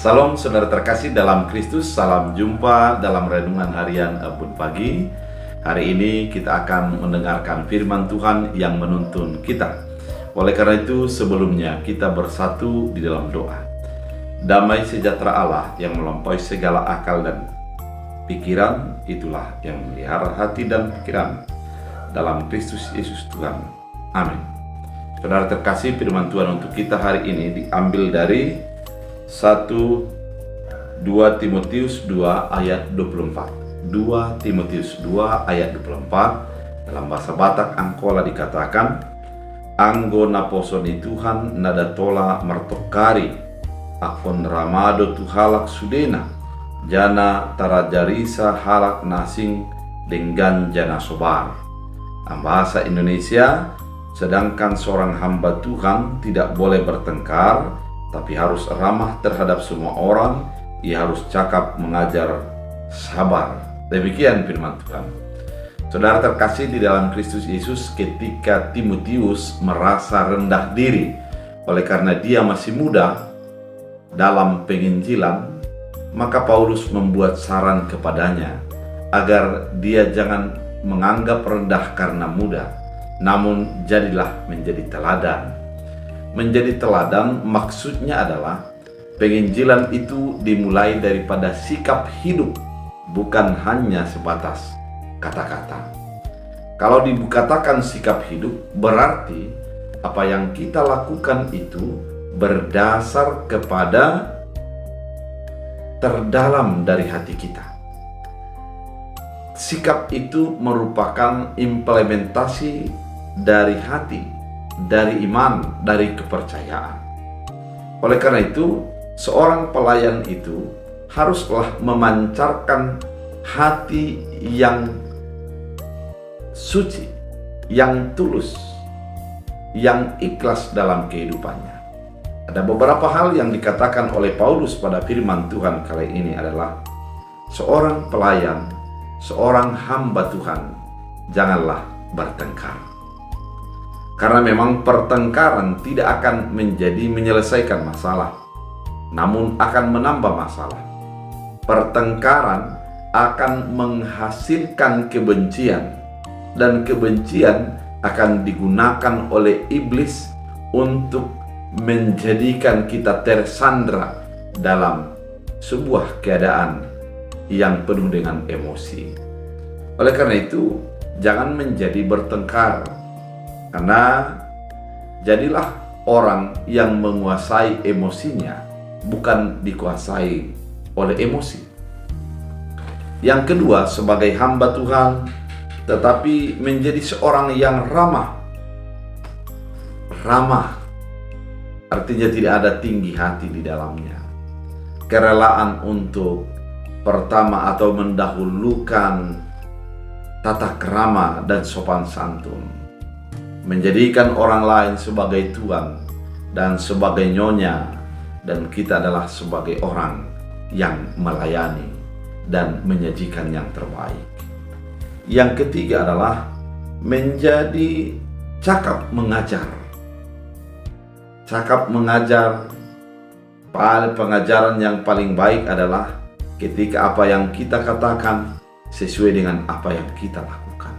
Salam saudara terkasih dalam Kristus, salam jumpa dalam renungan harian Bun Pagi. Hari ini kita akan mendengarkan firman Tuhan yang menuntun kita. Oleh karena itu sebelumnya kita bersatu di dalam doa. Damai sejahtera Allah yang melampaui segala akal dan pikiran, itulah yang memelihara hati dan pikiran dalam Kristus Yesus Tuhan. Amin. Saudara terkasih, firman Tuhan untuk kita hari ini diambil dari 2 Timotius 2 ayat 24. 2 Timotius 2 ayat 24 dalam bahasa Batak Angkola dikatakan, Anggo naposoni Tuhan nada tola martokari akon ramado tuhalak sudena jana tarajarisa halak nasing dengan jana sobar. Bahasa Indonesia, sedangkan seorang hamba Tuhan tidak boleh bertengkar, tapi harus ramah terhadap semua orang. Ia harus cakap, mengajar, sabar. Demikian firman Tuhan. Saudara terkasih di dalam Kristus Yesus, ketika Timotius merasa rendah diri oleh karena dia masih muda dalam penginjilan, maka Paulus membuat saran kepadanya agar dia jangan menganggap rendah karena muda, namun jadilah menjadi teladan. Menjadi teladan maksudnya adalah penginjilan itu dimulai daripada sikap hidup, bukan hanya sebatas kata-kata. Kalau dikatakan sikap hidup, berarti apa yang kita lakukan itu berdasar kepada terdalam dari hati kita. Sikap itu merupakan implementasi dari hati, dari iman, dari kepercayaan. Oleh karena itu, seorang pelayan itu haruslah memancarkan hati yang suci, yang tulus, yang ikhlas dalam kehidupannya. Ada beberapa hal yang dikatakan oleh Paulus pada firman Tuhan kali ini adalah seorang pelayan, seorang hamba Tuhan, janganlah bertengkar. Karena memang pertengkaran tidak akan menyelesaikan masalah, namun akan menambah masalah. Pertengkaran akan menghasilkan kebencian, dan kebencian akan digunakan oleh iblis untuk menjadikan kita tersandra dalam sebuah keadaan yang penuh dengan emosi. Oleh karena itu, jangan menjadi bertengkar. Karena jadilah orang yang menguasai emosinya, bukan dikuasai oleh emosi. Yang kedua, sebagai hamba Tuhan, tetapi menjadi seorang yang ramah. Ramah artinya tidak ada tinggi hati di dalamnya. Kerelaan untuk pertama atau mendahulukan tata krama dan sopan santun, menjadikan orang lain sebagai tuan dan sebagai nyonya, dan kita adalah sebagai orang yang melayani dan menyajikan yang terbaik. Yang ketiga adalah menjadi cakap mengajar. Cakap mengajar, pengajaran yang paling baik adalah ketika apa yang kita katakan sesuai dengan apa yang kita lakukan.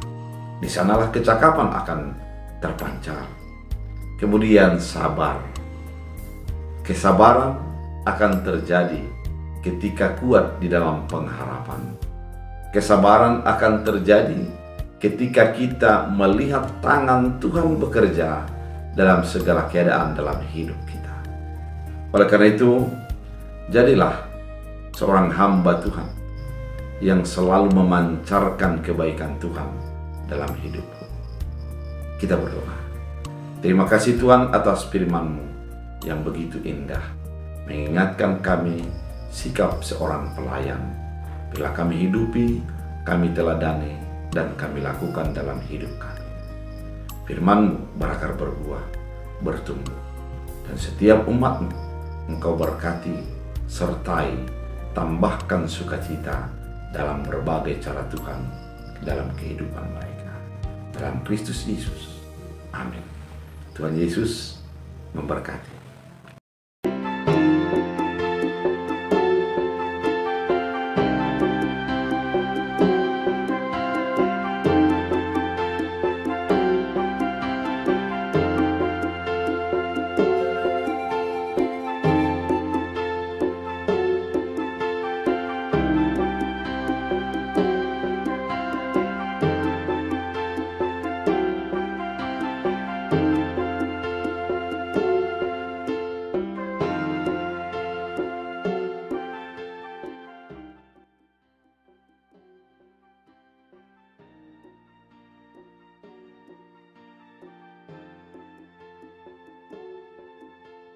Di sanalah kecakapan akan terpancar. Kemudian sabar. Kesabaran akan terjadi ketika kuat di dalam pengharapan. Kesabaran akan terjadi ketika kita melihat tangan Tuhan bekerja dalam segala keadaan dalam hidup kita. Oleh karena itu, jadilah seorang hamba Tuhan yang selalu memancarkan kebaikan Tuhan dalam hidupmu. Kita berdoa. Terima kasih Tuhan atas firman-Mu yang begitu indah, mengingatkan kami sikap seorang pelayan. Bila kami hidupi, kami teladani, dan kami lakukan dalam hidup kami. Firman-Mu berakar berbuah, bertumbuh, dan setiap umat-Mu Engkau berkati, sertai, tambahkan sukacita dalam berbagai cara Tuhan dalam kehidupan mereka. Dalam Kristus Yesus. Amin. Tuhan Yesus memberkati.